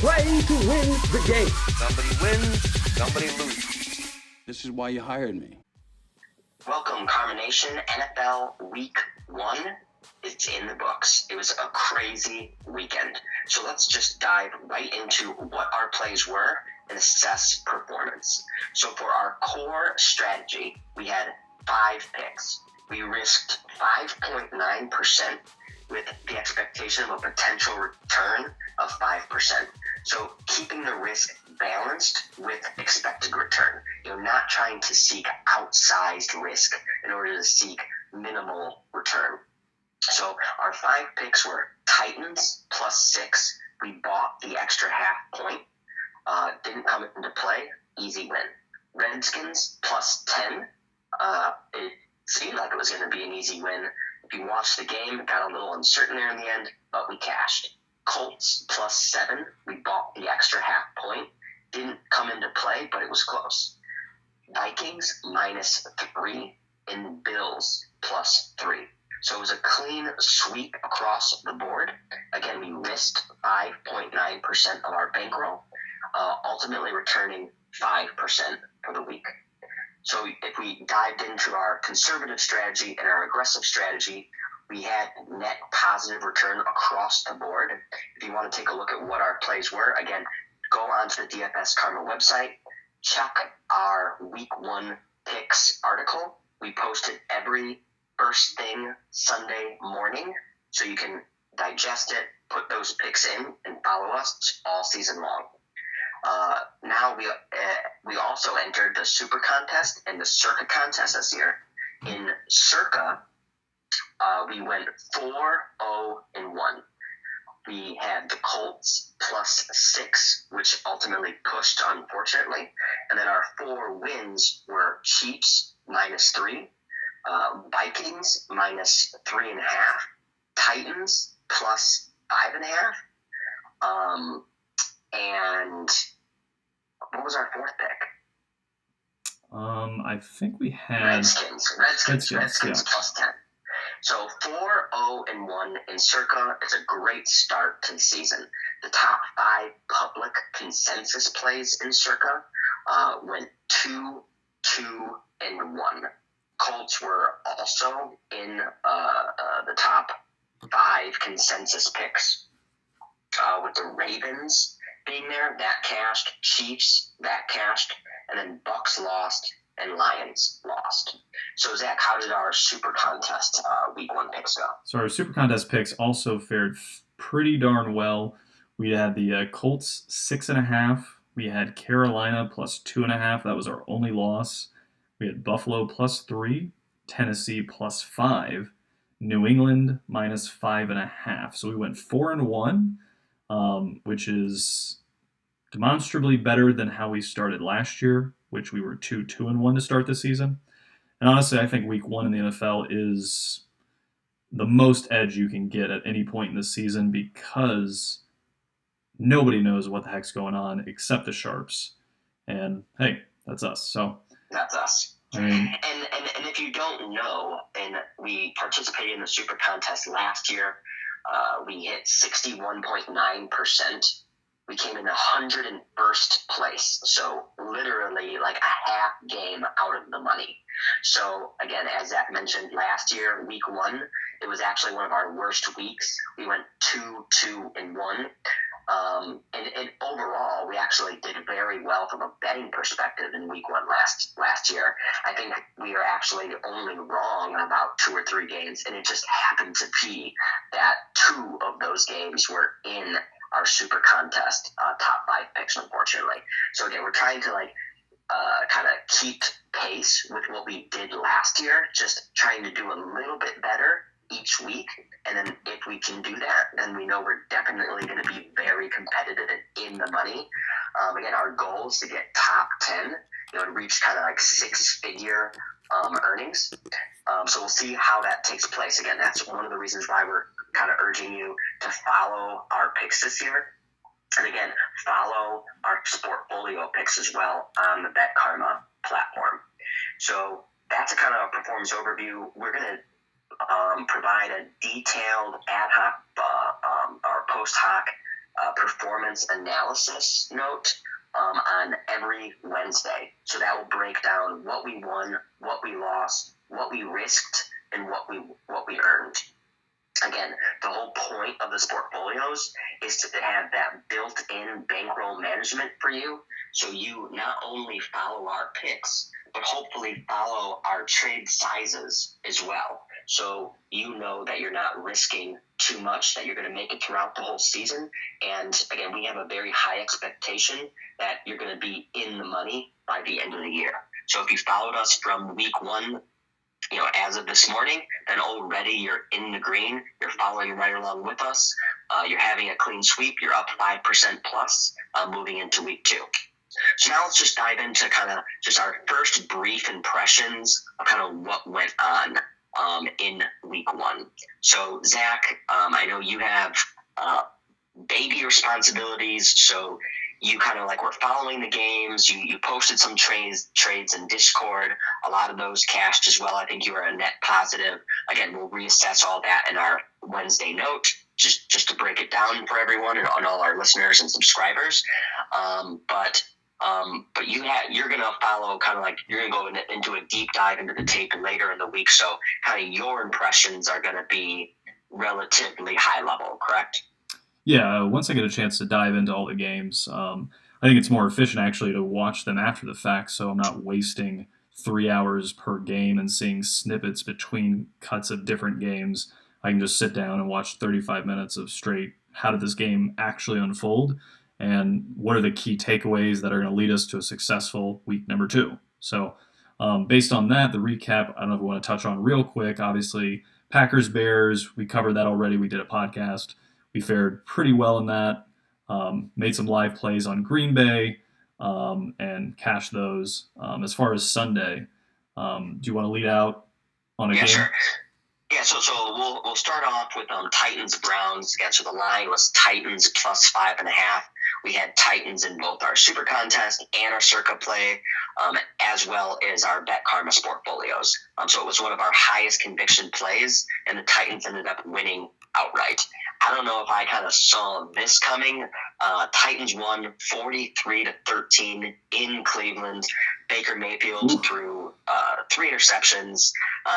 play to win the game. Somebody wins, somebody loses. This is why you hired me. Welcome, Karma Nation. NFL Week 1 is in the books. It was a crazy weekend. So let's just dive right into what our plays were and assess performance. So for our core strategy, we had 5 picks. We risked 5.9% with the expectation of a potential return of 5%. So keeping the risk balanced with expected return. You're not trying to seek outsized risk in order to seek minimal return. So our 5 picks were Titans +6. We bought the extra half point. Didn't come into play. Easy win. Redskins +10. It seemed like it was going to be an easy win. If you watched the game, it got a little uncertain there in the end, but we cashed. Colts +7. We bought the extra half point. Didn't come into play, but it was close. Vikings -3 and Bills +3. So it was a clean sweep across the board. Again, we risked 5.9% of our bankroll, ultimately returning 5% for the week. So if we dived into our conservative strategy and our aggressive strategy, we had net positive return across the board. If you want to take a look at what our plays were, again, go onto the DFS Karma website, check our Week 1 picks article. We posted every first thing Sunday morning, so you can digest it, put those picks in, and follow us all season long. Now we also entered the Super Contest and the Circa Contest this year. In Circa, we went 4-0-1. We had the Colts +6, which ultimately pushed, unfortunately. And then our 4 wins were Chiefs -3, Vikings -3.5, Titans +5.5, and what was our 4th pick? I think we had Redskins yeah. +10. So 4-0-1 in Circa is a great start to the season. The top 5 public consensus plays in Circa went 2-2-1. Colts were also in the top 5 consensus picks, with the Ravens being there. That cashed. Chiefs, that cashed. And then Bucks lost and Lions lost. So, Zach, how did our Super Contest Week 1 picks go? So our Super Contest picks also fared pretty darn well. We had the Colts 6.5. We had Carolina +2.5. That was our only loss. We had Buffalo +3, Tennessee +5, New England -5.5. So we went 4-1, which is demonstrably better than how we started last year, which we were 2-2-1 to start the season. And honestly, I think Week 1 in the NFL is the most edge you can get at any point in the season because nobody knows what the heck's going on except the Sharps. And hey, that's us. So that's us. I mean, and if you don't know, and we participated in the Super Contest last year, we hit 61.9%. We came in 101st place, so literally like a half game out of the money. So again, as Zach mentioned, last year, Week 1, it was actually one of our worst weeks. We went 2-2-1. And overall, we actually did very well from a betting perspective in Week 1 last year. I think we are actually only wrong on about 2 or 3 games, and it just happened to be that 2 of those games were in our Super Contest top 5 picks, unfortunately. So again, we're trying to kind of keep pace with what we did last year, just trying to do a little bit better each week. And then if we can do that, then we know we're definitely going to be very competitive and in the money. Again, our goal is to get top 10, and reach kind of like 6-figure earnings. So we'll see how that takes place. Again, that's one of the reasons why we're kind of urging you to follow our picks this year. And again, follow our Sportfolio picks as well on the BetKarma platform. So that's a kind of a performance overview. We're going to provide a detailed ad hoc or post hoc performance analysis note on every Wednesday. So that will break down what we won, what we lost, what we risked, and what we earned. Again, the whole point of this portfolios is to have that built-in bankroll management for you, so you not only follow our picks, but hopefully follow our trade sizes as well. So you know that you're not risking too much, that you're going to make it throughout the whole season. And again, we have a very high expectation that you're going to be in the money by the end of the year. So if you followed us from week 1, as of this morning, then already you're in the green. You're following right along with us. You're having a clean sweep. You're up 5% plus moving into week 2. So now let's just dive into kind of just our first brief impressions of kind of what went on in week 1. So Zach, I know you have baby responsibilities, so you kind of were following the games. You posted some trades in Discord. A lot of those cashed as well. I think you were a net positive. Again, we'll reassess all that in our Wednesday note, just to break it down for everyone and on all our listeners and subscribers. But you're going to follow you're going to go into a deep dive into the tape later in the week. So kind of your impressions are going to be relatively high level, correct? Yeah, once I get a chance to dive into all the games, I think it's more efficient actually to watch them after the fact, so I'm not wasting 3 hours per game and seeing snippets between cuts of different games. I can just sit down and watch 35 minutes of straight, how did this game actually unfold, and what are the key takeaways that are going to lead us to a successful week number 2. So based on that, the recap, I don't know if we want to touch on real quick. Obviously, Packers-Bears, we covered that already. We did a podcast. We fared pretty well in that, made some live plays on Green Bay, and cashed those. As far as Sunday, do you want to lead out on a game? Sure. Yeah, so we'll start off with Titans-Browns. Again, so the line was Titans plus 5.5. We had Titans in both our Super Contest and our Circa play, as well as our BetKarma portfolios. So it was one of our highest conviction plays, and the Titans ended up winning outright. I don't know if I kind of saw this coming. Titans won 43-13 in Cleveland. Baker Mayfield threw 3 interceptions,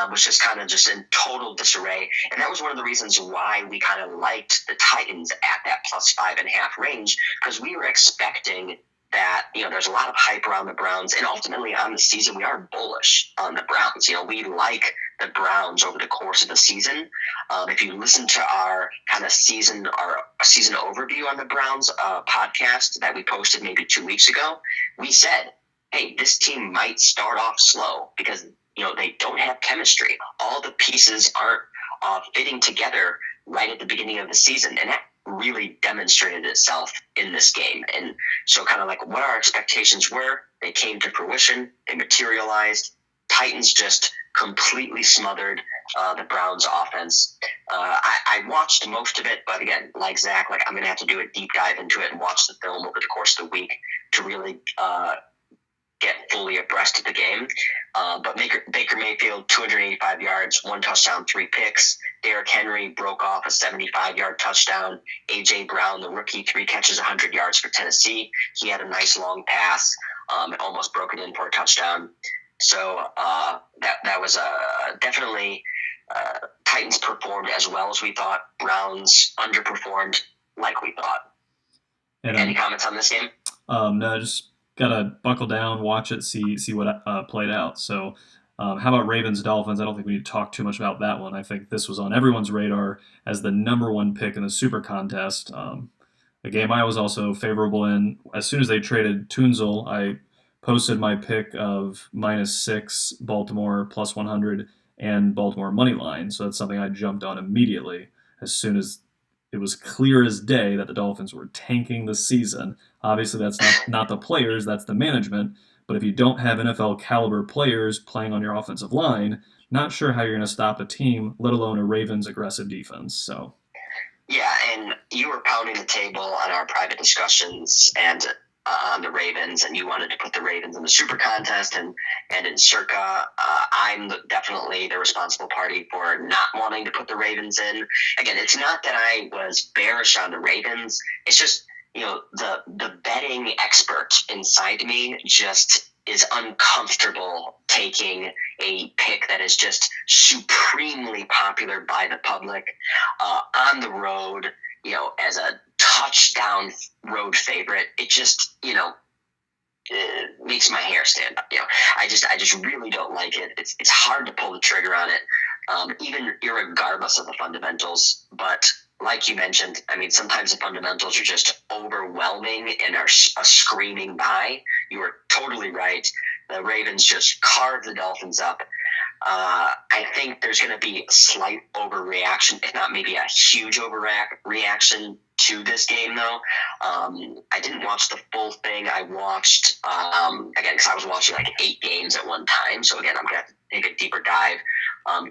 was just in total disarray. And that was one of the reasons why we kind of liked the Titans at that plus 5.5 range, because we were expecting that, there's a lot of hype around the Browns, and ultimately on the season, we are bullish on the Browns. We like the Browns over the course of the season. If you listen to our kind of season overview on the Browns podcast that we posted maybe 2 weeks ago, we said, hey, this team might start off slow because, they don't have chemistry. All the pieces aren't fitting together right at the beginning of the season, and that really demonstrated itself in this game. And so kind of what our expectations were, they came to fruition, they materialized. Titans just completely smothered the Browns offense. I watched most of it, but again, like Zach, I'm going to have to do a deep dive into it and watch the film over the course of the week to really get fully abreast of the game. But Baker Mayfield, 285 yards, 1 touchdown, 3 picks. Derrick Henry broke off a 75-yard touchdown. A.J. Brown, the rookie, 3 catches, 100 yards for Tennessee. He had a nice long pass. It almost broke it in for a touchdown. So that was definitely Titans performed as well as we thought. Browns underperformed like we thought. And, any comments on this game? No, just gotta buckle down, watch it, see what played out. So how about Ravens-Dolphins? I don't think we need to talk too much about that one. I think this was on everyone's radar as the number 1 pick in the Super Contest. A game I was also favorable in. As soon as they traded Tunzel, I posted my pick of -6 Baltimore plus 100 and Baltimore money line. So that's something I jumped on immediately as soon as it was clear as day that the Dolphins were tanking the season. Obviously, that's not the players, that's the management. But if you don't have NFL caliber players playing on your offensive line, not sure how you're going to stop a team, let alone a Ravens aggressive defense. So, yeah, and you were pounding the table on our private discussions, and on the Ravens, and you wanted to put the Ravens in the Circa Contest and in Circa. I'm definitely the responsible party for not wanting to put the Ravens in. Again, it's not that I was bearish on the Ravens. It's just, the betting expert inside me just is uncomfortable taking a pick that is just supremely popular by the public on the road, as a touchdown road favorite. It just, it makes my hair stand up. I just really don't like it. It's hard to pull the trigger on it, even irregardless of the fundamentals. But like you mentioned, I mean, sometimes the fundamentals are just overwhelming and are a screaming buy. You are totally right. The Ravens just carved the Dolphins up. I think there's going to be a slight overreaction, if not maybe a huge overreaction to this game, though. I didn't watch the full thing. I watched, again, because I was watching like 8 games at one time. So, again, I'm going to have to take a deeper dive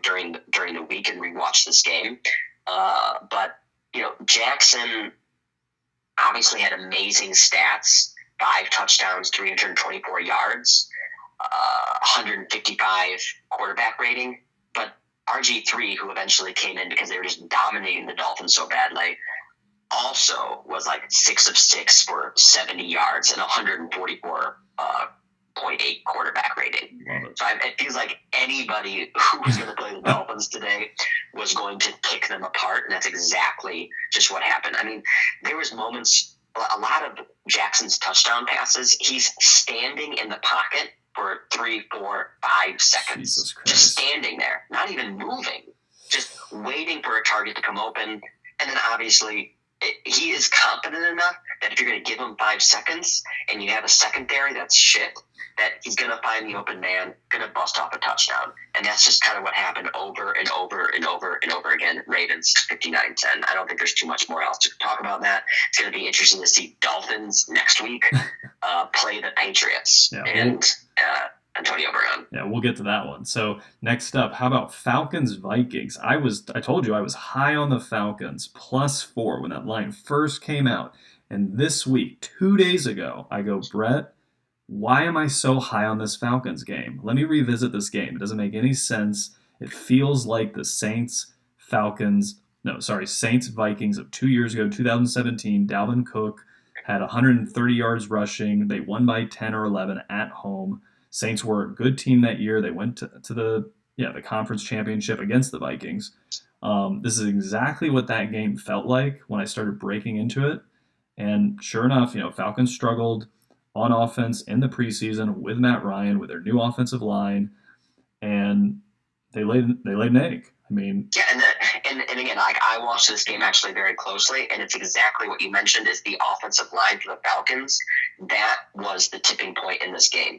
during the week and rewatch this game. But, Jackson obviously had amazing stats, 5 touchdowns, 324 yards. 155 quarterback rating, but RG3, who eventually came in because they were just dominating the Dolphins so badly, also was like 6 of 6 for 70 yards and 144.8 quarterback rating. So it feels like anybody who was going to play the Dolphins today was going to pick them apart, and that's exactly just what happened. I mean, there was moments, a lot of Jackson's touchdown passes, he's standing in the pocket for 3, 4, 5 seconds, just standing there, not even moving, just waiting for a target to come open. And then obviously he is competent enough that if you're going to give him 5 seconds and you have a secondary that's shit, that he's going to find the open man, going to bust off a touchdown. And that's just kind of what happened over and over and over and over again. Ravens 59-10. I don't think there's too much more else to talk about that. It's going to be interesting to see Dolphins next week play the Patriots and Antonio Brown. Yeah, we'll get to that one. So next up, how about Falcons Vikings? I told you I was high on the Falcons, +4 when that line first came out. And this week, 2 days ago, I go, Brett, why am I so high on this Falcons game? Let me revisit this game. It doesn't make any sense. It feels like the Saints Vikings of 2 years ago, 2017. Dalvin Cook had 130 yards rushing. They won by 10 or 11 at home. Saints were a good team that year. They went to the conference championship against the Vikings. This is exactly what that game felt like when I started breaking into it. And sure enough, Falcons struggled on offense in the preseason with Matt Ryan, with their new offensive line, and they laid an egg. I mean, yeah, and again, I watched this game actually very closely, and it's exactly what you mentioned is the offensive line for the Falcons. That was the tipping point in this game.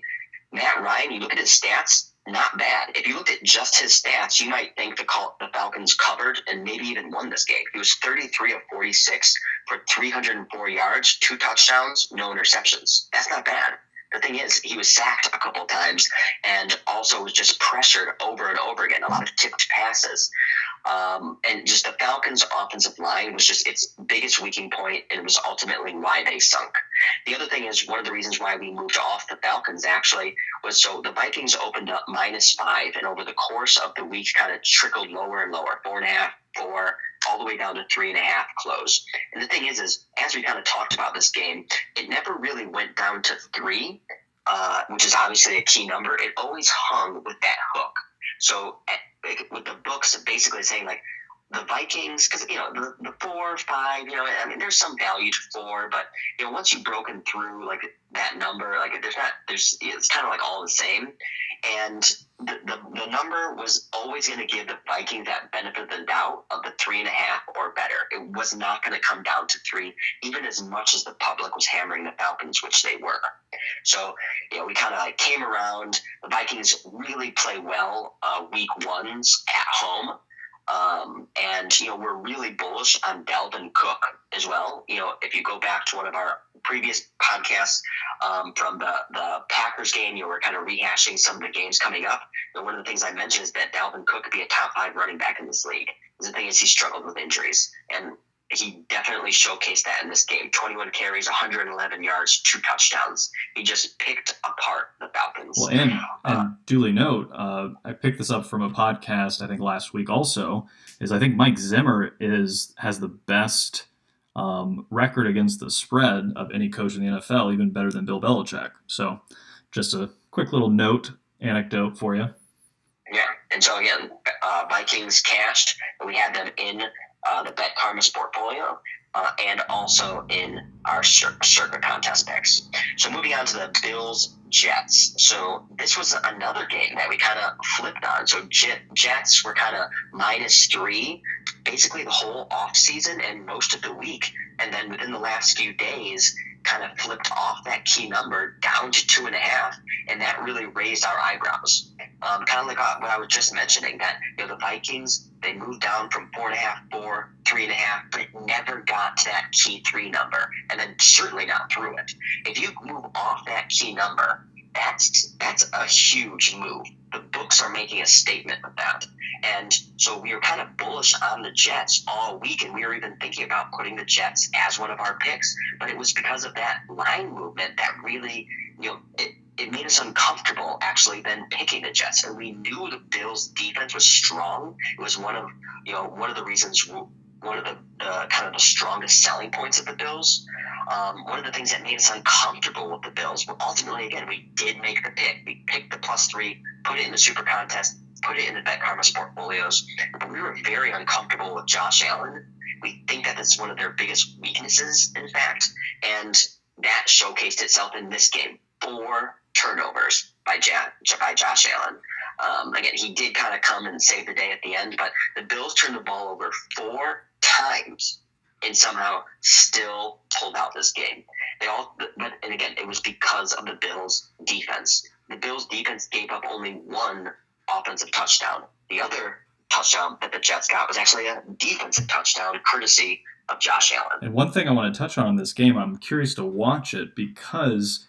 Matt Ryan, you look at his stats, not bad. If you looked at just his stats, you might think the Falcons covered and maybe even won this game. He was 33 of 46 for 304 yards, 2 touchdowns, no interceptions. That's not bad. The thing is, he was sacked a couple of times and also was just pressured over and over again, a lot of tipped passes. And just the Falcons' offensive line was just its biggest weakening point, and it was ultimately why they sunk. The other thing is, one of the reasons why we moved off the Falcons actually was so the Vikings opened up -5, and over the course of the week kind of trickled lower and lower, 4.5, 4, all the way down to 3.5 close. And the thing is as we kind of talked about this game, it never really went down to 3, which is obviously a key number. It always hung with that hook. So with the books basically saying like the Vikings, because the 4, 5, there's some value to 4, but once you've broken through like that number, like it's kind of like all the same. And the number was always going to give the Vikings that benefit of the doubt of the 3.5 or better. It was not going to come down to 3, even as much as the public was hammering the Falcons, which they were. So, we kind of like came around. The Vikings really play well week 1s at home. And we're really bullish on Dalvin Cook as well. If you go back to one of our previous podcasts from the Packers game, we're kind of rehashing some of the games coming up. And one of the things I mentioned is that Dalvin Cook could be a top 5 running back in this league. The thing is, he struggled with injuries, and he definitely showcased that in this game. 21 carries, 111 yards, 2 touchdowns. He just picked apart the Falcons. Well, and duly note, I picked this up from a podcast I think last week. Also, is I think Mike Zimmer has the best record against the spread of any coach in the NFL, even better than Bill Belichick. So, just a quick little anecdote for you. Yeah, and so again, Vikings cashed. We had them in the BetKarma portfolio and also in our Circa Contest picks. So moving on to the Bills-Jets. So this was another game that we kind of flipped on. So Jets were kind of -3 basically the whole offseason and most of the week. And then within the last few days, kind of flipped off that key number down to 2.5, and that really raised our eyebrows. Kind of like what I was just mentioning, that the Vikings, they moved down from 4.5, 4, 3.5, but it never got to that key 3 number, and then certainly not through it. If you move off that key number, that's a huge move. The books are making a statement with that. And so we were kind of bullish on the Jets all week, and we were even thinking about putting the Jets as one of our picks, but it was because of that line movement that really, it made us uncomfortable actually then picking the Jets. And we knew the Bills' defense was strong. It was one of the reasons, one of the kind of the strongest selling points of the Bills. One of the things that made us uncomfortable with the Bills, but ultimately, again, we did make the pick. We picked the +3, put it in the Super Contest, put it in the BetKarma portfolios, but we were very uncomfortable with Josh Allen. We think that it's one of their biggest weaknesses, in fact, and that showcased itself in this game. 4 turnovers by Josh Allen. Again, he did kind of come and save the day at the end, but the Bills turned the ball over 4 times and somehow still pulled out this game. And again, it was because of the Bills' defense. The Bills' defense gave up only 1 offensive touchdown. The other touchdown that the Jets got was actually a defensive touchdown, courtesy of Josh Allen. And one thing I want to touch on in this game, I'm curious to watch it because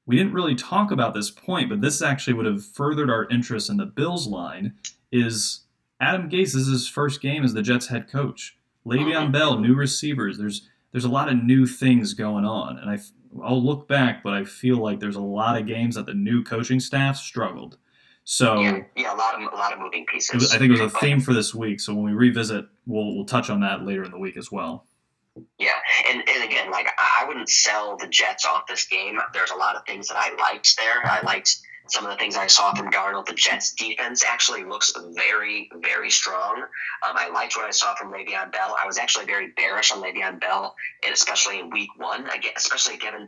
we didn't really talk about this point, but this actually would have furthered our interest in the Bills line, is Adam Gase is his first game as the Jets head coach. Le'Veon Bell, new receivers. There's a lot of new things going on, and I'll look back, but I feel like there's a lot of games that the new coaching staff struggled. So yeah, a lot of moving pieces. I think it was a theme for this week. So when we revisit, we'll touch on that later in the week as well. Yeah, and again, like I wouldn't sell the Jets off this game. There's a lot of things that I liked there. I liked some of the things I saw from Darnold. The Jets defense actually looks very, very strong. I liked what I saw from Le'Veon Bell. I was actually very bearish on Le'Veon Bell, and especially in week 1, again, especially given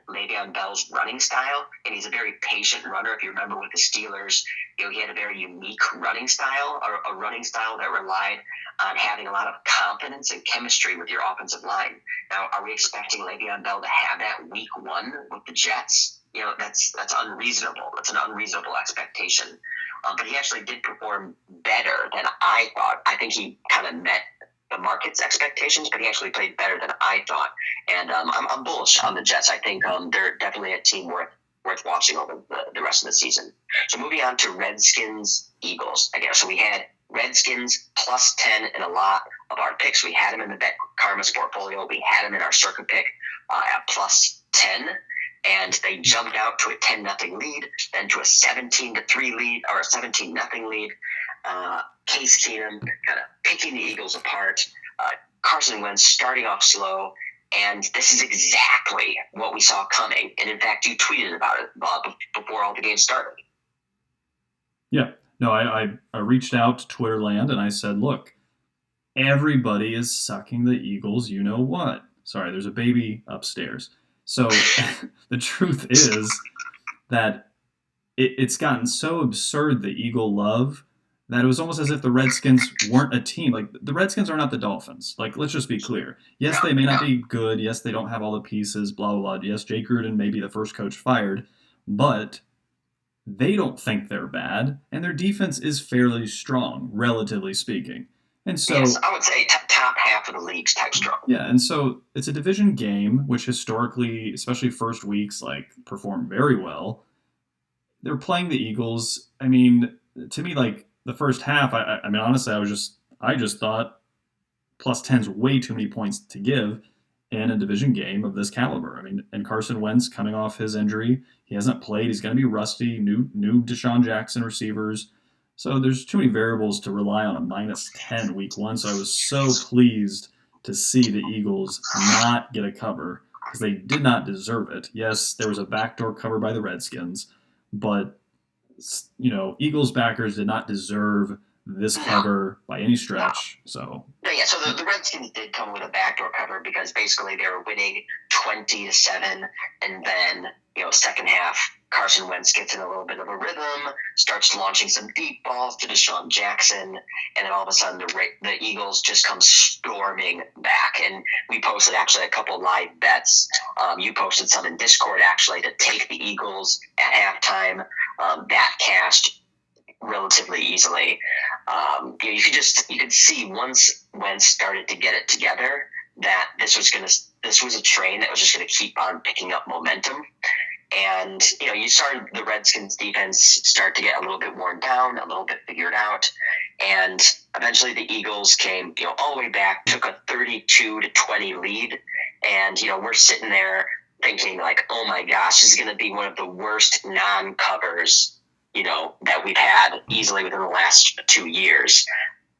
Le'Veon Bell's running style, and he's a very patient runner. If you remember with the Steelers, he had a very unique running style, or a running style that relied on having a lot of confidence and chemistry with your offensive line. Now, are we expecting Le'Veon Bell to have that week 1 with the Jets? That's unreasonable. That's an unreasonable expectation. But he actually did perform better than I thought. I think he kind of met the market's expectations, but he actually played better than I thought. And I'm bullish on the Jets. I think they're definitely a team worth watching over the rest of the season. So moving on to Redskins-Eagles. Again, so we had Redskins +10 in a lot of our picks. We had them in the BetKarma portfolio. We had them in our Circa pick at +10. And they jumped out to a 10-0 lead, then to a 17-3 lead, or a 17-0 lead. Case Keenum kind of picking the Eagles apart. Carson Wentz starting off slow, and this is exactly what we saw coming. And in fact, you tweeted about it, Bob, before all the games started. Yeah. No, I reached out to Twitterland and I said, look, everybody is sucking the Eagles, you know what? Sorry, there's a baby upstairs. So the truth is that it's gotten so absurd, the Eagle love, that it was almost as if the Redskins weren't a team. Like, the Redskins are not the Dolphins. Like, let's just be clear. Yes, they may not be good. Yes, they don't have all the pieces, blah, blah, blah. Yes, Jay Gruden may be the first coach fired. But they don't think they're bad. And their defense is fairly strong, relatively speaking. And so, yes, I would say top half of the league's type strong. Yeah, and so it's a division game, which historically, especially first weeks, perform very well. They're playing the Eagles. I mean, to me, the first half, I mean, honestly, I just thought plus 10's way too many points to give in a division game of this caliber. I mean, and Carson Wentz coming off his injury, he hasn't played. He's going to be rusty. New Deshaun Jackson receivers. So there's too many variables to rely on a minus 10 week one. So I was so pleased to see the Eagles not get a cover because they did not deserve it. Yes, there was a backdoor cover by the Redskins, but Eagles backers did not deserve this cover by any stretch. So the Redskins did come with a backdoor cover because basically they were winning 20-7, and then second half Carson Wentz gets in a little bit of a rhythm, starts launching some deep balls to Deshaun Jackson, and then all of a sudden the Eagles just come storming back. And we posted actually a couple live bets. You posted some in Discord actually to take the Eagles at halftime. That cashed relatively easily. You could see once Wentz started to get it together that this was a train that was just going to keep on picking up momentum. And, you started the Redskins defense start to get a little bit worn down, a little bit figured out. And eventually the Eagles came, all the way back, took a 32-20 lead. And, we're sitting there thinking like, oh my gosh, this is going to be one of the worst non-covers, that we've had easily within the last 2 years.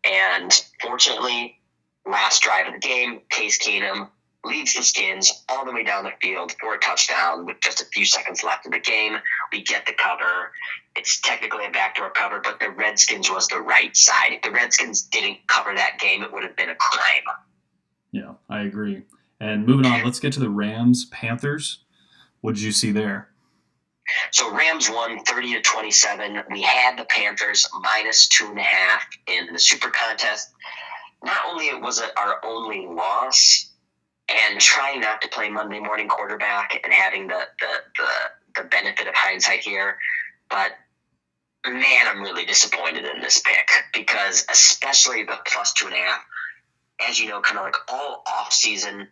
And fortunately, last drive of the game, Case Keenum leads the Skins all the way down the field for a touchdown with just a few seconds left in the game. We get the cover. It's technically a backdoor cover, but the Redskins was the right side. If the Redskins didn't cover that game, it would have been a crime. Yeah, I agree. And moving on, let's get to the Rams-Panthers. What did you see there? So Rams won 30-27. We had the Panthers minus 2.5 in the Super Contest. Not only was it our only loss, and trying not to play Monday morning quarterback and having the benefit of hindsight here, but man, I'm really disappointed in this pick because especially the plus 2.5, as you know, kind of like all off season,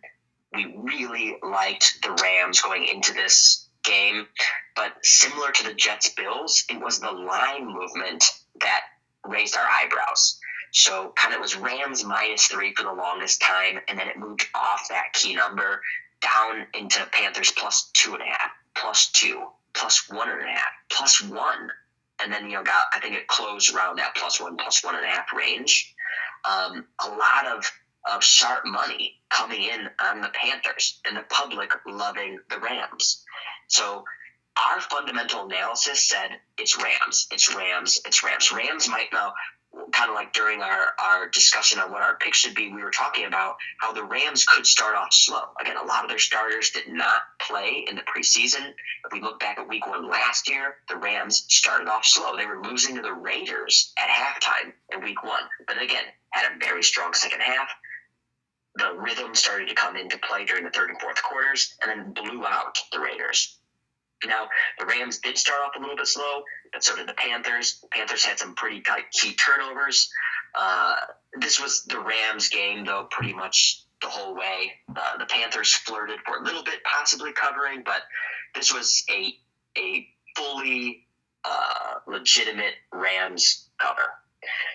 we really liked the Rams going into this game, but similar to the Jets-Bills, it was the line movement that raised our eyebrows. So kind of was Rams minus 3 for the longest time, and then it moved off that key number down into Panthers plus 2.5, plus 2, plus 1.5, plus 1. And then, I think it closed around that plus 1, plus 1.5 range. A lot of sharp money coming in on the Panthers and the public loving the Rams. So our fundamental analysis said it's Rams, it's Rams, it's Rams. Rams might now, kind of like during our discussion on what our pick should be, we were talking about how the Rams could start off slow. Again, a lot of their starters did not play in the preseason. If we look back at week 1 last year, the Rams started off slow. They were losing to the Raiders at halftime in week 1, but again, had a very strong second half. The rhythm started to come into play during the third and fourth quarters and then blew out the Raiders. Now, the Rams did start off a little bit slow, but so did the Panthers. The Panthers had some pretty key turnovers. This was the Rams game, though, pretty much the whole way. The Panthers flirted for a little bit, possibly covering, but this was a fully legitimate Rams cover.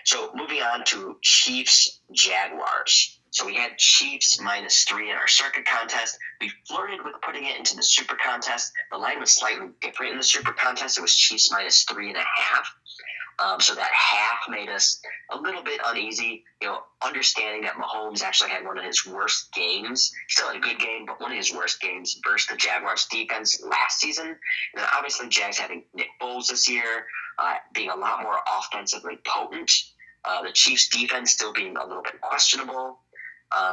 So moving on to Chiefs-Jaguars. So we had Chiefs minus 3 in our Circa Contest. We flirted with putting it into the Super Contest. The line was slightly different in the Super Contest. It was Chiefs minus 3.5. So that half made us a little bit uneasy, understanding that Mahomes actually had one of his worst games, still a good game, but one of his worst games versus the Jaguars defense last season. And then obviously Jags having Nick Foles this year, being a lot more offensively potent. The Chiefs defense still being a little bit questionable.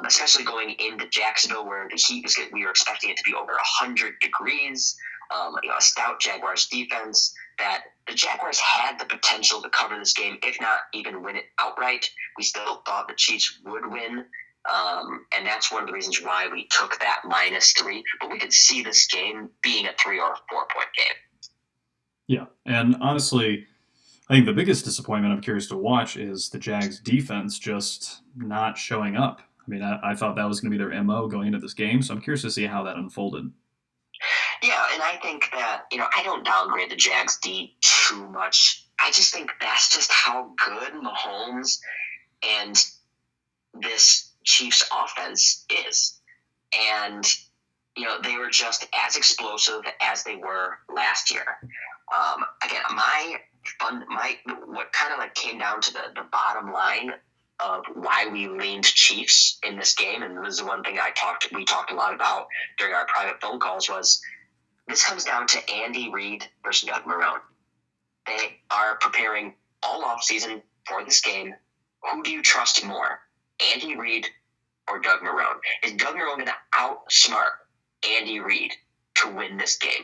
Especially going into Jacksonville where the heat was we were expecting it to be over 100 degrees, a stout Jaguars defense that the Jaguars had the potential to cover this game, if not even win it outright. We still thought the Chiefs would win, and that's one of the reasons why we took that minus 3. But we could see this game being a 3 or 4 point game. Yeah, and honestly, I think the biggest disappointment I'm curious to watch is the Jags defense just not showing up. I mean, I thought that was going to be their MO going into this game, so I'm curious to see how that unfolded. Yeah, and I think that, I don't downgrade the Jags D too much. I just think that's just how good Mahomes and this Chiefs offense is. And, they were just as explosive as they were last year. Again, what kind of like came down to the bottom line of why we leaned Chiefs in this game, and this is one thing we talked a lot about during our private phone calls, was this comes down to Andy Reid versus Doug Marrone. They are preparing all offseason for this game. Who do you trust more, Andy Reid or Doug Marrone? Is Doug Marrone going to outsmart Andy Reid to win this game?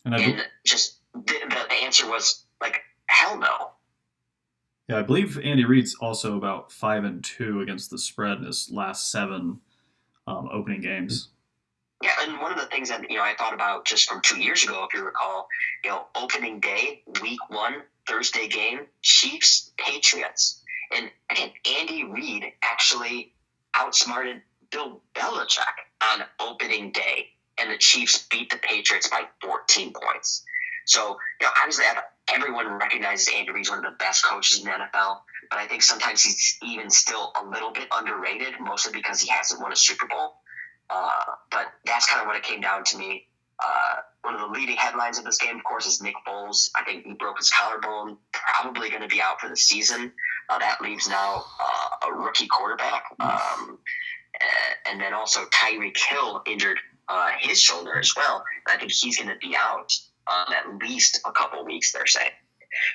And just the answer was like, hell no. Yeah, I believe Andy Reid's also about 5-2 against the spread in his last 7 opening games. Yeah, and one of the things that I thought about just from 2 years ago, if you recall, opening day, week 1, Thursday game, Chiefs, Patriots. And again, Andy Reid actually outsmarted Bill Belichick on opening day, and the Chiefs beat the Patriots by 14 points. So, obviously everyone recognizes Andy Reid's one of the best coaches in the NFL, but I think sometimes he's even still a little bit underrated, mostly because he hasn't won a Super Bowl. But that's kind of what it came down to me. One of the leading headlines of this game, of course, is Nick Foles. I think he broke his collarbone, probably going to be out for the season. That leaves now a rookie quarterback. And then also Tyreek Hill injured his shoulder as well. And I think he's going to be out at least a couple weeks, they're saying.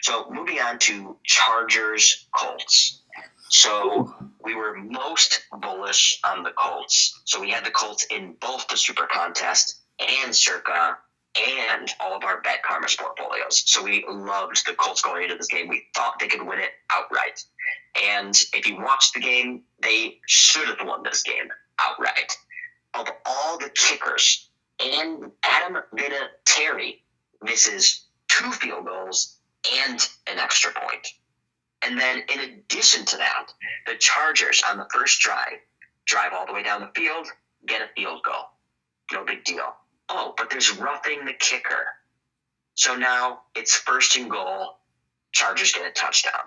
So moving on to Chargers-Colts. So we were most bullish on the Colts. So we had the Colts in both the Circa Contest and Circa and all of our BetKarma portfolios. So we loved the Colts going into this game. We thought they could win it outright. And if you watched the game, they should have won this game outright. Of all the kickers, and Adam Vinatieri misses 2 field goals and an extra point. And then in addition to that, the Chargers on the first drive all the way down the field, get a field goal. No big deal. Oh, but there's roughing the kicker. So now it's 1st and goal. Chargers get a touchdown.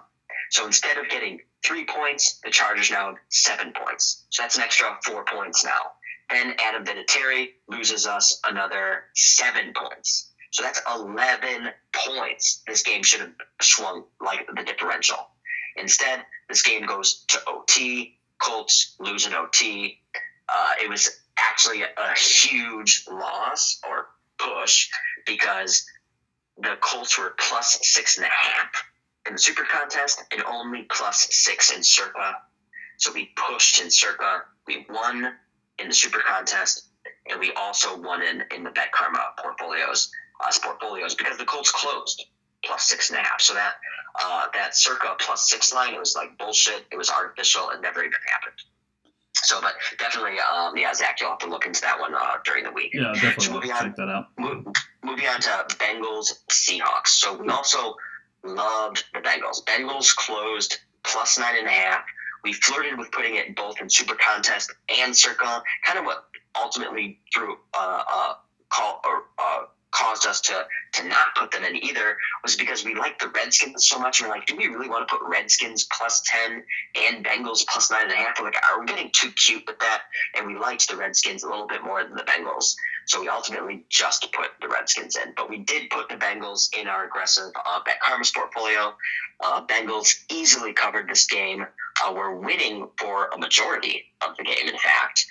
So instead of getting 3 points, the Chargers now have 7 points. So that's an extra 4 points now. Then Adam Vinatieri loses us another 7 points. So that's 11 points. This game should have swung like the differential. Instead, this game goes to OT. Colts lose in OT. It was actually a huge loss or push because the Colts were plus 6.5 in the Circa Contest and only plus 6 in Circa. So we pushed in Circa. We won in the Circa Contest, and we also won in the BetKarma portfolios because the Colts closed plus 6.5. So that Circa plus 6 line, it was like bullshit. It was artificial. It never even happened. So, but definitely, Zach, you'll have to look into that one during the week. Yeah, definitely check that out. Moving on to Bengals Seahawks. So we also loved the Bengals. Bengals closed plus 9.5. We flirted with putting it both in Circa Contest and Circa. Kind of what ultimately caused us to not put them in either was because we liked the Redskins so much. We're like, do we really want to put Redskins plus 10 and Bengals plus 9.5? We're like, are we getting too cute with that? And we liked the Redskins a little bit more than the Bengals. So we ultimately just put the Redskins in. But we did put the Bengals in our aggressive BetKarma portfolio. Bengals easily covered this game. We're winning for a majority of the game, in fact.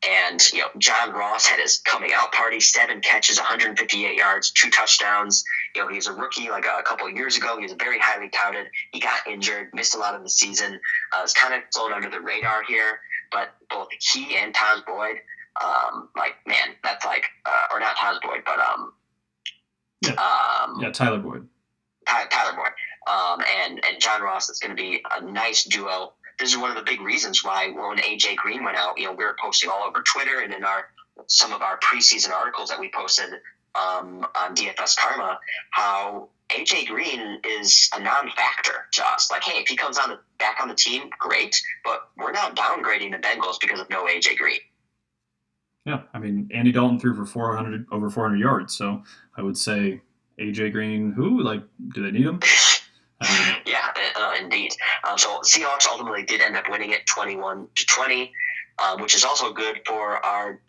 And John Ross had his coming out party, 7 catches, 158 yards, 2 touchdowns. He was a rookie like a couple of years ago. He was very highly touted. He got injured, missed a lot of the season. Was kind of flown under the radar here, but both he and Tyler Boyd, that's like, or not Tyler Boyd, but Tyler Boyd. Tyler Boyd. And John Ross, it's going to be a nice duo. This is one of the big reasons why when AJ Green went out, we were posting all over Twitter and in some of our preseason articles that we posted on DFS Karma, how AJ Green is a non-factor to us. Like, hey, if he comes back on the team, great, but we're not downgrading the Bengals because of no AJ Green. Yeah, I mean, Andy Dalton threw for over 400 yards, so I would say AJ Green, do they need him? Yeah, indeed. So Seahawks ultimately did end up winning it 21-20, which is also good for our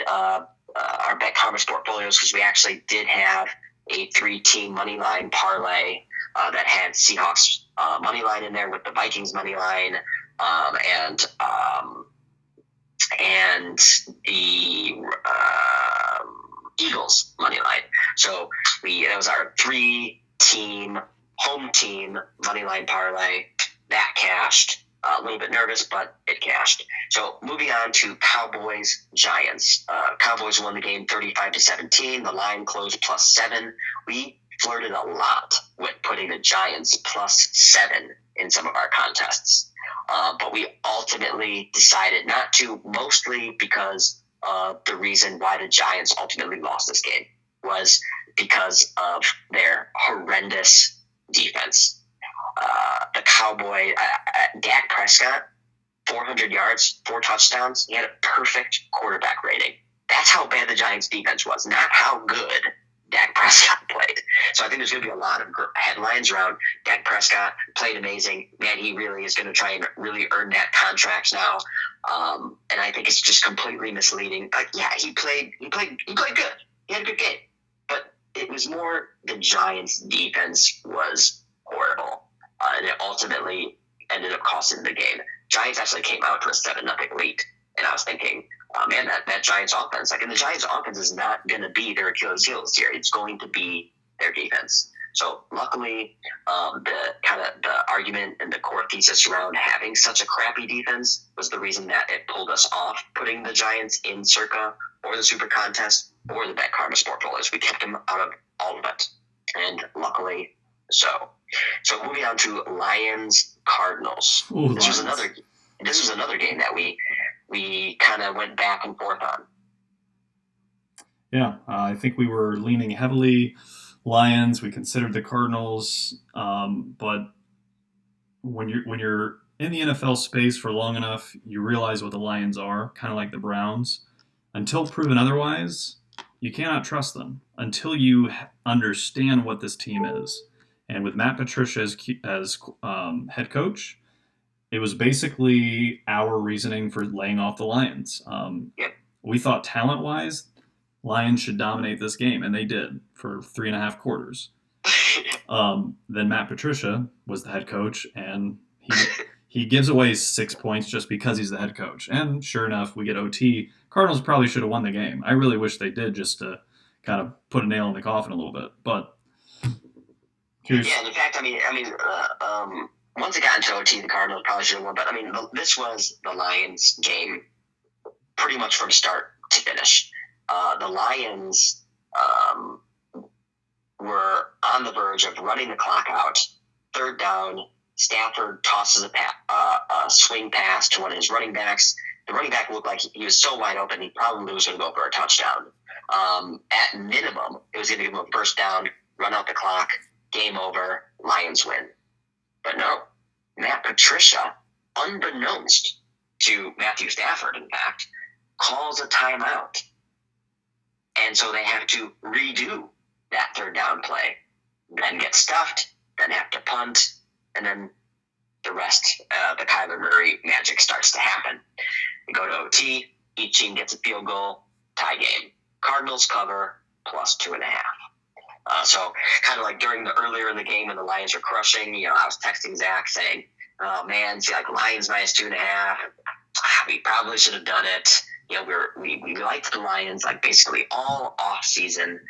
BetKarma portfolios because we actually did have a 3-team money line parlay that had Seahawks money line in there with the Vikings money line and the Eagles money line. So that was our 3-team home team money line parlay that cashed. A little bit nervous, but it cashed. So moving on to Cowboys Giants. Cowboys won the game 35-17. The line closed +7. We flirted a lot with putting the Giants +7 in some of our contests. But we ultimately decided not to, mostly because the reason why the Giants ultimately lost this game was because of their horrendous defense. The Dak Prescott, 400 yards, 4 touchdowns. He had a perfect quarterback rating. That's how bad the Giants' defense was, not how good Dak Prescott played. So I think there's going to be a lot of headlines around Dak Prescott played amazing. Man, he really is going to try and really earn that contract now. And I think it's just completely misleading. But yeah, he played good. He had a good game. But it was more the Giants' defense was horrible. And it ultimately ended up costing the game. Giants actually came out to a 7-0 lead. And I was thinking, oh man, that Giants offense, and the Giants offense is not going to be their Achilles heel this year. It's going to be their defense. So luckily, the argument and the core thesis around having such a crappy defense was the reason that it pulled us off putting the Giants in Circa or the Super Contest or the BetKarma portfolios. We kept them out of all of it. And luckily, so moving on to Lions Cardinals. This was another game that we kind of went back and forth on. Yeah, I think we were leaning heavily Lions. We considered the Cardinals, but when you're in the NFL space for long enough, you realize what the Lions are, kind of like the Browns. Until proven otherwise, you cannot trust them until you understand what this team is. And with Matt Patricia as head coach, it was basically our reasoning for laying off the Lions. We thought talent-wise, Lions should dominate this game, and they did for 3.5 quarters. Then Matt Patricia was the head coach, and he gives away 6 points just because he's the head coach. And sure enough, we get OT. Cardinals probably should have won the game. I really wish they did, just to kind of put a nail in the coffin a little bit. But yeah, in fact, once it got into OT, the Cardinals probably should have won. But this was the Lions game, pretty much from start to finish. The Lions were on the verge of running the clock out. 3rd down, Stafford tosses a swing pass to one of his running backs. The running back looked like he was so wide open, he probably was going to go for a touchdown. At minimum, it was going to give him a 1st down, run out the clock, game over, Lions win. But no, Matt Patricia, unbeknownst to Matthew Stafford, in fact, calls a timeout. And so they have to redo that 3rd down play, then get stuffed, then have to punt, and then the rest, the Kyler Murray magic starts to happen. We go to OT, each team gets a field goal, tie game. Cardinals cover +2.5. So kind of like earlier in the game when the Lions were crushing, I was texting Zach saying, oh man, Lions -2.5. We probably should have done it. We liked the Lions basically all off season.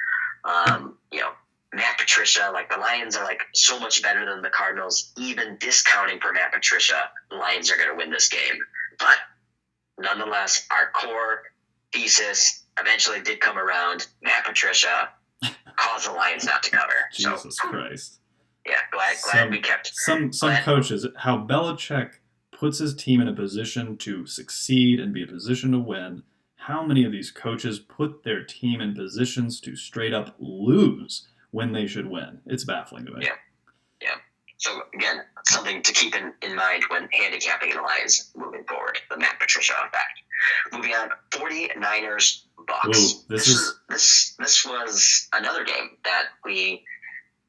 Matt Patricia, the Lions are so much better than the Cardinals. Even discounting for Matt Patricia, the Lions are going to win this game. But nonetheless, our core thesis eventually did come around. Matt Patricia caused the Lions not to cover. Jesus Christ. Yeah, glad we kept some coaches, how Belichick puts his team in a position to succeed and be in a position to win. How many of these coaches put their team in positions to straight up lose when they should win? It's baffling to me. Yeah. So again, something to keep in mind when handicapping the Lions moving forward. The Matt Patricia effect. Moving on, 49ers Bucks. Ooh, this was another game that we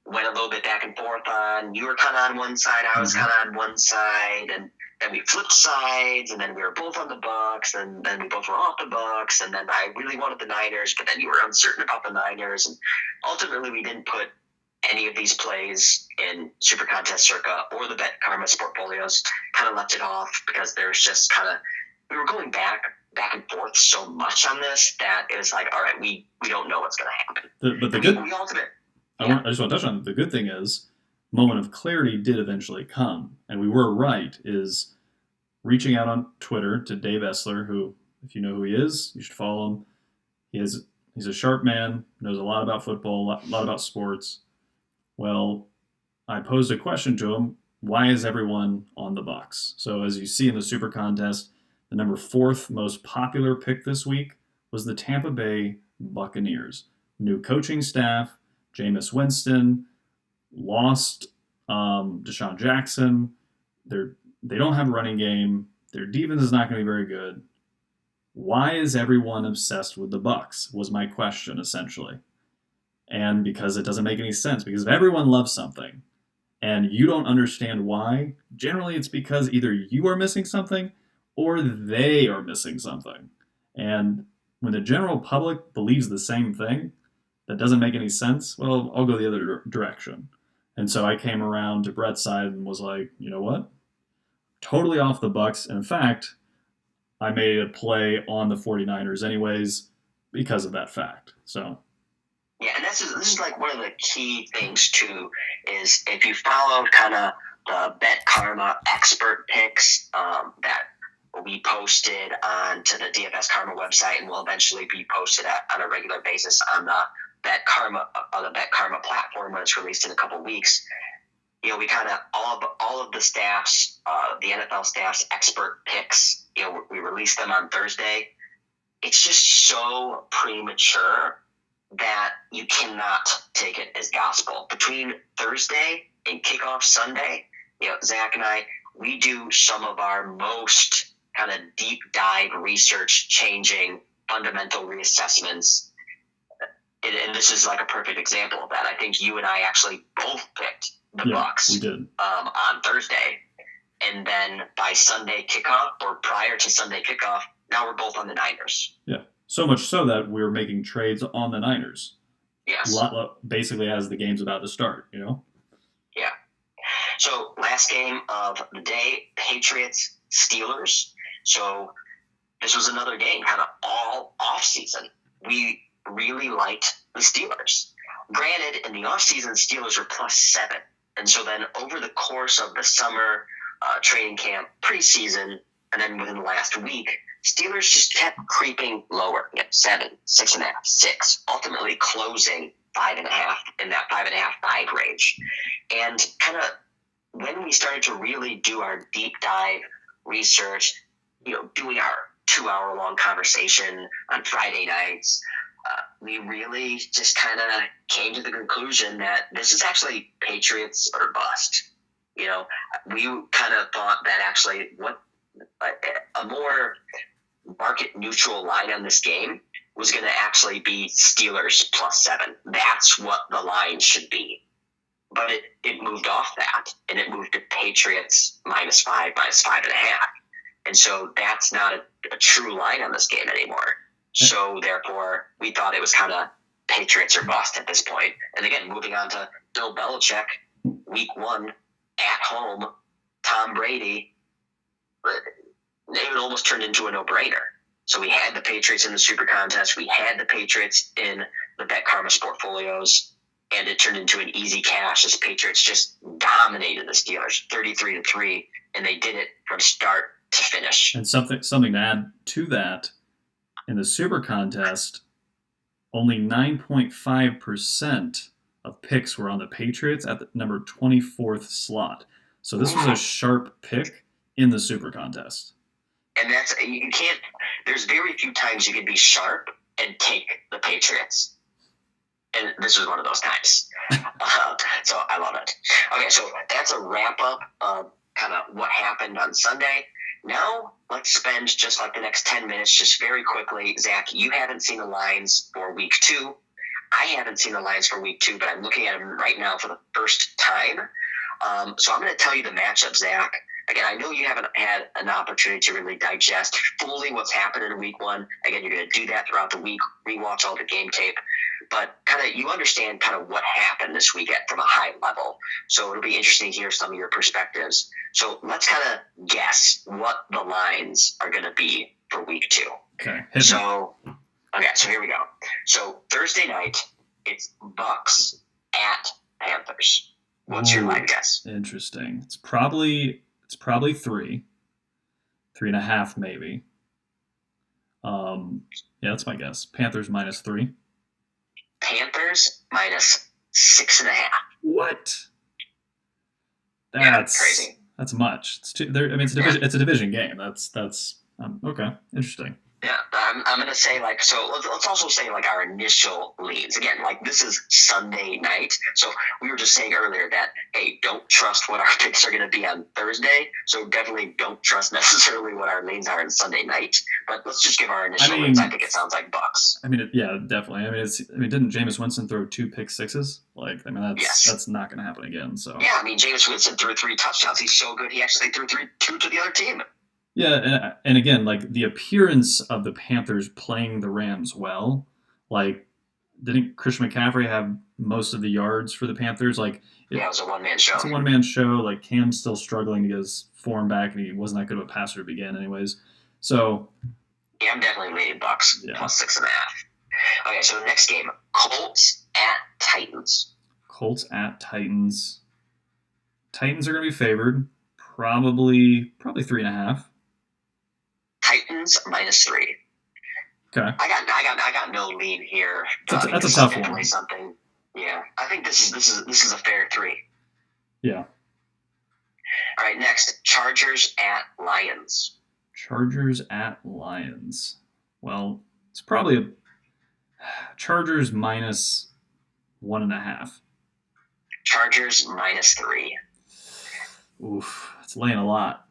went a little bit back and forth on. You were kind of on one side, I was kind of on one side, and then we flipped sides, and then we were both on the Bucs, and then we both were off the Bucs, and then I really wanted the Niners, but then you were uncertain about the Niners, and ultimately we didn't put any of these plays in Super Contest Circa or the BetKarma portfolios. Kind of left it off because there was just we were going back and forth so much on this that it was like, all right, we don't know what's going to happen. I just want to touch on the good thing is moment of clarity did eventually come, and we were right. Is reaching out on Twitter to Dave Essler, who, if you know who he is, you should follow him. He's a sharp man, knows a lot about football, a lot about sports. Well, I posed a question to him: why is everyone on the Bucs? So as you see in the Super Contest, the number 4th most popular pick this week was the Tampa Bay Buccaneers. New coaching staff, Jameis Winston, lost Deshaun Jackson. They don't have a running game. Their defense is not going to be very good. Why is everyone obsessed with the Bucs? Was my question essentially. And because it doesn't make any sense. Because if everyone loves something and you don't understand why, generally it's because either you are missing something or they are missing something. And when the general public believes the same thing, that doesn't make any sense, well, I'll go the other direction. And so I came around to Brett's side and was like, you know what? Totally off the Bucs. And in fact, I made a play on the 49ers anyways because of that fact. So yeah, and this is like one of the key things too, is if you followed kind of the BetKarma expert picks that we posted onto the DFS Karma website and will eventually be posted on a regular basis on the BetKarma platform when it's released in a couple weeks. You know, we kind of all of the staff's, the NFL staff's expert picks. You know, we released them on Thursday. It's just so premature that you cannot take it as gospel. Between Thursday and kickoff Sunday, you know, Zach and I, we do some of our most kind of deep dive research changing fundamental reassessments. And this is like a perfect example of that. I think you and I actually both picked the Bucs. We did. On Thursday. And then by Sunday kickoff or prior to Sunday kickoff, now we're both on the Niners. Yeah. So much so that we were making trades on the Niners. Yes. Basically as the game's about to start, you know? Yeah. So last game of the day, Patriots, Steelers. So this was another game kind of all off-season. We really liked the Steelers. Granted, in the off-season, Steelers were +7. And so then over the course of the summer training camp, preseason, and then within the last week, Steelers just kept creeping lower. 7, 6.5, 6, ultimately closing 5.5 in that 5.5 range. And kind of when we started to really do our deep dive research, you know, doing our 2-hour-long conversation on Friday nights, we really just kind of came to the conclusion that this is actually Patriots or bust. You know, we kind of thought that actually what a more market neutral line on this game was going to actually be Steelers +7. That's what the line should be. But it moved off that, and it moved to Patriots -5, -5.5. And so that's not a true line on this game anymore. So therefore, we thought it was kind of Patriots or bust at this point. And again, moving on to Bill Belichick, week 1, at home, Tom Brady, it almost turned into a no-brainer. So we had the Patriots in the Super Contest. We had the Patriots in the BetKarma portfolios, and it turned into an easy cash as Patriots just dominated the Steelers 33-3, and they did it from start to finish. And something to add to that, in the Super Contest, only 9.5% of picks were on the Patriots at the number 24th slot. So this was a sharp pick in the Super Contest. And you can't, there's very few times you can be sharp and take the Patriots. And this was one of those times. So I love it. Okay, so that's a wrap up of kind of what happened on Sunday. Now let's spend just like the next 10 minutes just very quickly. Zach, you haven't seen the lines for week 2. I haven't seen the lines for week 2, but I'm looking at them right now for the first time. So I'm going to tell you the matchup, Zach. Again, I know you haven't had an opportunity to really digest fully what's happened in week 1. Again, you're going to do that throughout the week, rewatch all the game tape. But kind of you understand kind of what happened this weekend from a high level. So it'll be interesting to hear some of your perspectives. So let's kind of guess what the lines are going to be for week 2. Okay. So here we go. So Thursday night, it's Bucks at Panthers. What's your line guess? Interesting. It's probably 3.5 maybe. Yeah, that's my guess. Panthers -3. Panthers -6.5. What? Yeah, That's crazy. That's much. It's too, I mean, it's a division. It's a division game. That's okay. Interesting. Yeah, I'm going to say, so let's also say, our initial leads. Again, this is Sunday night. So we were just saying earlier that, hey, don't trust what our picks are going to be on Thursday. So definitely don't trust necessarily what our leads are on Sunday night. But let's just give our initial leads. I think it sounds like Bucks. I mean, yeah, definitely. I mean, didn't Jameis Winston throw 2 pick sixes? That's not going to happen again. So yeah, I mean, Jameis Winston threw 3 touchdowns. He's so good. He actually threw 2 to the other team. Yeah, and again, the appearance of the Panthers playing the Rams well, didn't Christian McCaffrey have most of the yards for the Panthers? It was a one-man show. It's a one-man show. Cam's still struggling to get his form back, and he wasn't that good of a passer to begin anyways. So yeah, I'm definitely leading Bucks +6.5. Okay, so next game, Colts at Titans. Colts at Titans. Titans are going to be favored, probably 3.5. Titans -3. Okay. I got no lead here. That's a tough one. Something. Yeah, I think this is a fair 3. Yeah. All right, next, Chargers at Lions. Chargers at Lions. Well, it's probably a Chargers -1.5. Chargers -3. Oof, it's laying a lot.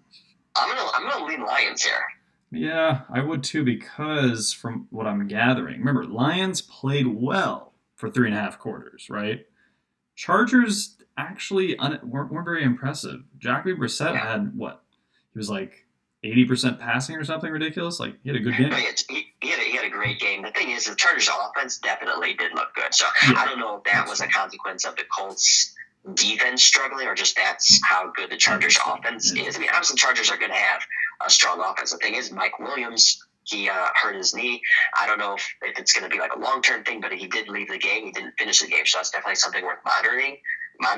I'm gonna lean Lions here. Yeah, I would too, because from what I'm gathering, remember, Lions played well for 3.5 quarters, right? Chargers actually weren't very impressive. Jacoby Brissett had what? He was 80% passing or something ridiculous. He had a good game. He had a great game. The thing is, the Chargers offense definitely did look good. So I don't know if that was a consequence of the Colts defense struggling, or just that's how good the Chargers offense is. I mean, obviously, Chargers are going to have a strong offense. The thing is, Mike Williams, he hurt his knee. I don't know if it's going to be a long-term thing, but he did leave the game. He didn't finish the game, so that's definitely something worth monitoring. I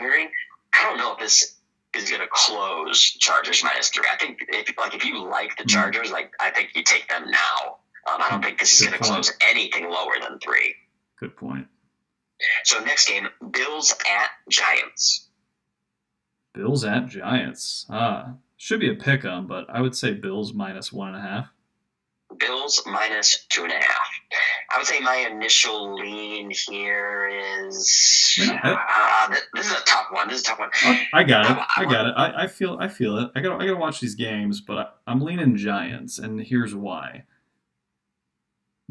don't know if this is going to close Chargers -3. I think if you like the Chargers, I think you take them now. I don't think this is going to close anything lower than 3. Good point. So next game, Bills at Giants. Bills at Giants. Should be a pick 'em, but I would say Bills -1.5. Bills -2.5. I would say my initial lean here is. This is a tough one. I got it. I feel it. I gotta watch these games, but I'm leaning Giants, and here's why.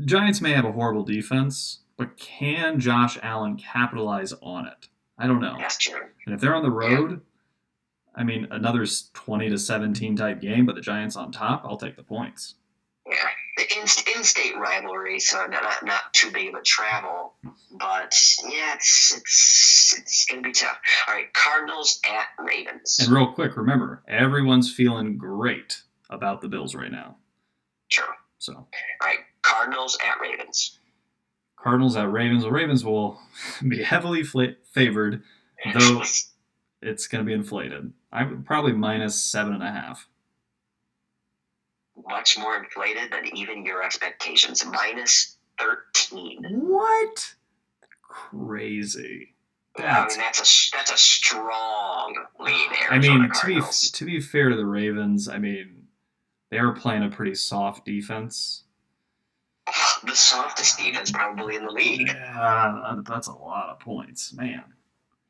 Giants may have a horrible defense, but can Josh Allen capitalize on it? I don't know. That's true. And if they're on the road, I mean, another 20-17 type game, but the Giants on top, I'll take the points. Yeah, the in-state rivalry, so not too big of a travel, but yeah, it's gonna be tough. All right, Cardinals at Ravens. And real quick, remember, everyone's feeling great about the Bills right now. True. So. All right, Cardinals at Ravens. Cardinals at Ravens. The Ravens will be heavily favored, though it's going to be inflated. I would probably -7.5. Much more inflated than even your expectations. -13. What? Crazy. I mean, that's a strong lead there. I mean, to be fair to the Ravens, I mean, they are playing a pretty soft defense. The softest defense probably in the league. Yeah, that's a lot of points, man.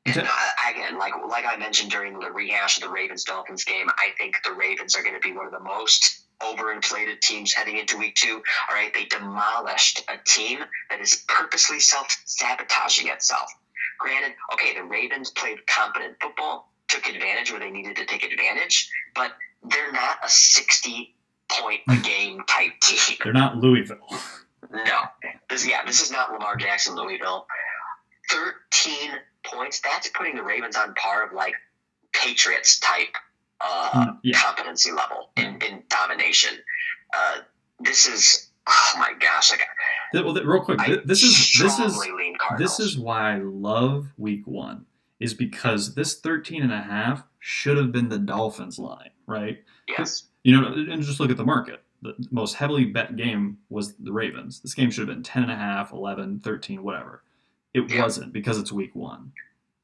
And again, like I mentioned during the rehash of the Ravens-Dolphins game, I think the Ravens are going to be one of the most overinflated teams heading into week 2. All right, they demolished a team that is purposely self-sabotaging itself. Granted, okay, the Ravens played competent football, took advantage where they needed to take advantage, but they're not a 60-point-a-game type team. They're not Louisville. No. This is not Lamar Jackson, Louisville. 13 points, that's putting the Ravens on par of, like, Patriots type competency level in domination. This is, oh my gosh! Like, real quick, this is why I love Week 1, is because this 13.5 should have been the Dolphins line, right? Yes. And just look at the market. The most heavily bet game was the Ravens. This game should have been 10.5, 11, 13, whatever. It wasn't, because it's Week 1.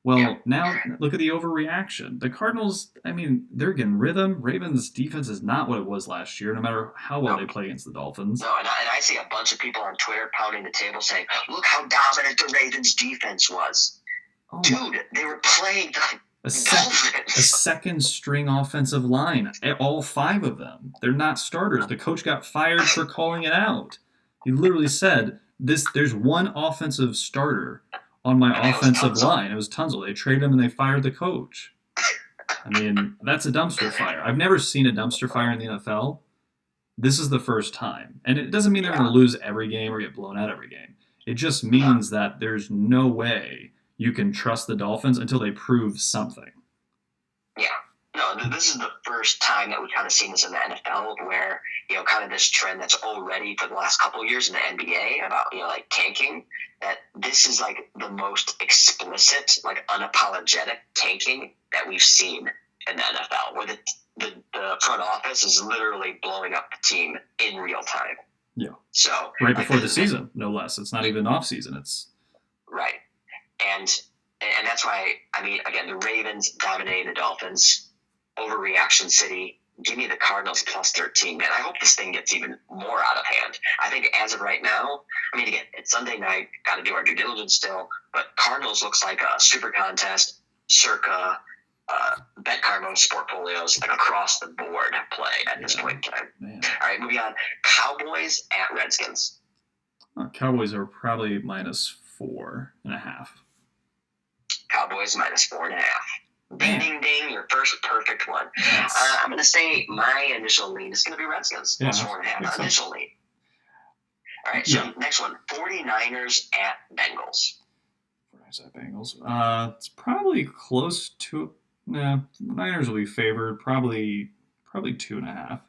Well, now look at the overreaction. The Cardinals, I mean, they're getting rhythm. Ravens' defense is not what it was last year, no matter how well they play against the Dolphins. No, and I see a bunch of people on Twitter pounding the table saying, look how dominant the Ravens' defense was. Oh, dude, they were playing the Dolphins. A second-string offensive line, all 5 of them. They're not starters. The coach got fired for calling it out. He literally said, there's one offensive starter on my offensive line. It was Tunzel. They traded him and they fired the coach. I mean, that's a dumpster fire. I've never seen a dumpster fire in the NFL. This is the first time. And it doesn't mean they're going to lose every game or get blown out every game. It just means that there's no way you can trust the Dolphins until they prove something. Yeah. No, this is the first time that we've kind of seen this in the NFL where, kind of this trend that's already for the last couple of years in the NBA about, like tanking, that this is like the most explicit, like unapologetic tanking that we've seen in the NFL, where the front office is literally blowing up the team in real time. Yeah. So right before the season, no less. It's not even off season. It's right. And that's why, I mean, again, the Ravens dominating the Dolphins. Overreaction city. Give me the Cardinals plus 13, man. I hope this thing gets even more out of hand. I think as of right now, I mean, again, it's Sunday night, got to do our due diligence still, but Cardinals looks like a Circa Contest, Circa, BetKarma portfolios, like across the board play at this point in time. Man. All right, moving on. Cowboys at Redskins. Cowboys are probably -4.5. Cowboys -4.5. Ding, ding, ding, your first perfect one. Yes. I'm going to say my initial lead is going to be Redskins. Plus 4.5. Initial lead. All right, so next one. 49ers at Bengals. 49ers at Bengals. It's probably close to... Niners will be favored. Probably 2.5.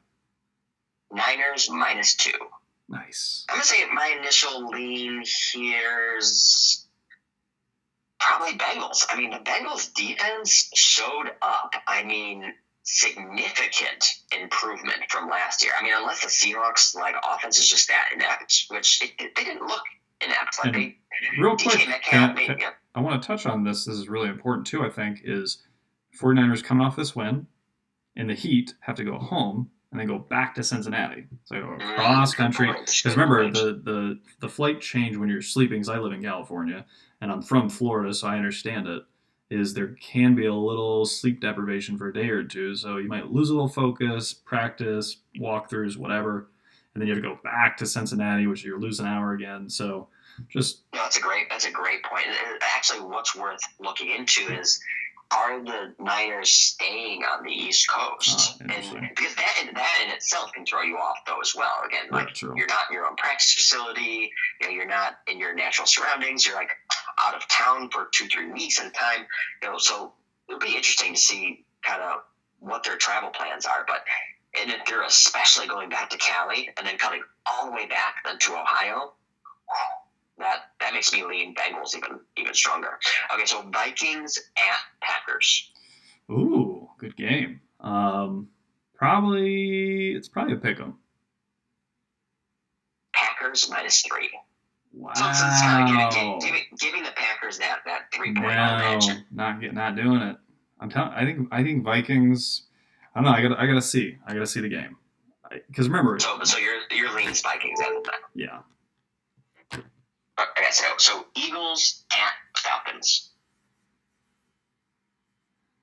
Niners -2. Nice. I'm going to say my initial lean here's... probably Bengals. I mean, the Bengals defense showed up. I mean, significant improvement from last year. I mean, unless the Seahawks offense is just that inept, which they didn't look inept. Real quick, I want to touch on this. This is really important too. I think is 49ers coming off this win in the heat have to go home and then go back to Cincinnati. So cross country. Because remember the flight change when you're sleeping. Because I live in California. And I'm from Florida, so I understand it, is there can be a little sleep deprivation for a day or two. So you might lose a little focus, practice, walkthroughs, whatever. And then you have to go back to Cincinnati, which you're losing an hour again. So just... No, that's a great point. Actually, what's worth looking into is, are the Niners staying on the East Coast? And because that in itself can throw you off, though, as well. Again, you're not in your own practice facility. You're not in your natural surroundings. You're out of town for 2-3 weeks at a time. So it'll be interesting to see kind of what their travel plans are. And if they're especially going back to Cali and then coming all the way back then to Ohio, that makes me lean Bengals even stronger. Okay, so Vikings at Packers. Ooh, good game. It's probably a pick'em. Packers -3. Wow. So it's kind of giving the Packers that 3-point edge. Not doing it. I think Vikings. I don't know. I gotta see. I gotta see the game. Because remember. So you're leaning Vikings at the time. Yeah. Okay, so Eagles at Falcons.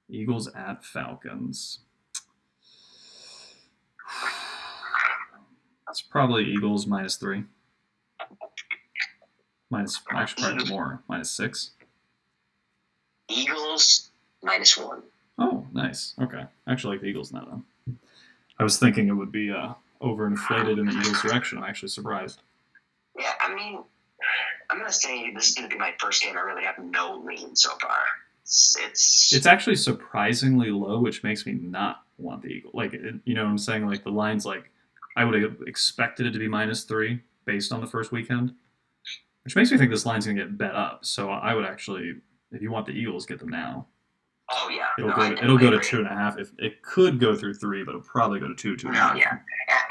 Eagles at Falcons. It's probably Eagles -3. Actually, probably more. -6. Eagles -1. Oh, nice. Okay. I actually like the Eagles now, though. I was thinking it would be overinflated in the Eagles' direction. I'm actually surprised. Yeah, I mean, I'm going to say this is going to be my first game I really have no lean so far. It's actually surprisingly low, which makes me not want the Eagles. Like, you know what I'm saying? Like, the line's like, I would have expected it to be -3 based on the first weekend, which makes me think this line's going to get bet up. So I would actually, if you want the Eagles, get them now. Oh, yeah. It'll go to 2.5. If it could go through 3, but it'll probably go to 2, 2.5. Yeah.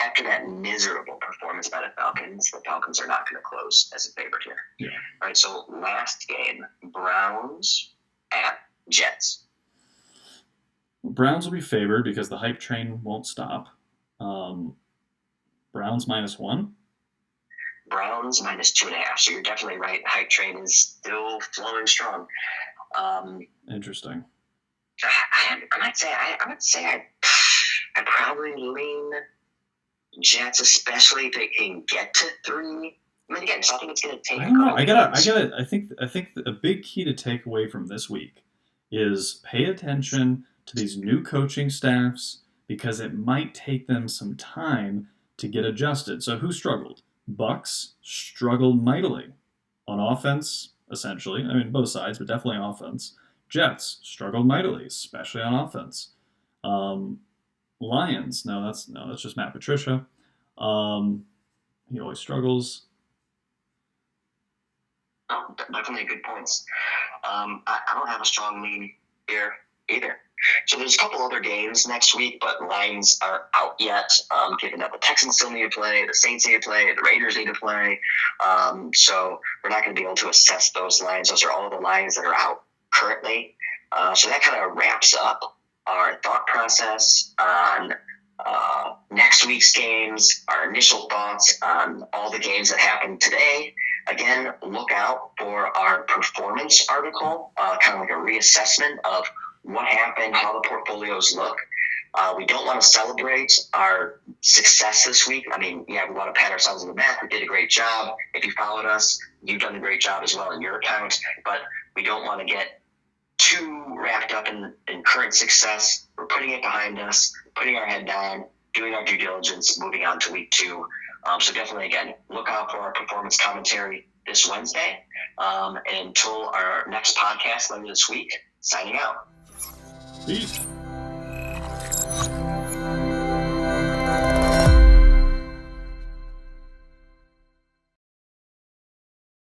After that miserable performance by the Falcons are not going to close as a favorite here. Yeah. All right, so last game, Browns at Jets. Browns will be favored because the hype train won't stop. Browns -1. Browns -2.5. So you're definitely right. Hype train is still flowing strong. Interesting. I would say I'd probably lean Jets, especially if they can get to 3. I mean, again, so I think it's going to take. I don't know. I think a big key to take away from this week is pay attention to these new coaching staffs because it might take them some time to get adjusted. So who struggled? Bucks struggled mightily on offense, essentially. I mean, both sides, but definitely offense. Jets struggled mightily, especially on offense. Lions, no, that's just Matt Patricia. He always struggles. Oh, definitely good points. I don't have a strong lean here either. So there's a couple other games next week, but lines are out yet, given that the Texans still need to play, the Saints need to play, the Raiders need to play. So we're not going to be able to assess those lines. Those are all the lines that are out currently. So that kind of wraps up our thought process on next week's games, our initial thoughts on all the games that happened today. Again, look out for our performance article, kind of like a reassessment of what happened, how the portfolios look. We don't want to celebrate our success this week. I mean, we want to pat ourselves on the back. We did a great job. If you followed us, you've done a great job as well in your account. But we don't want to get too wrapped up in current success. We're putting it behind us, putting our head down, doing our due diligence, moving on to week 2. So definitely, again, look out for our performance commentary this Wednesday. And until our next podcast later this week, signing out. Peace.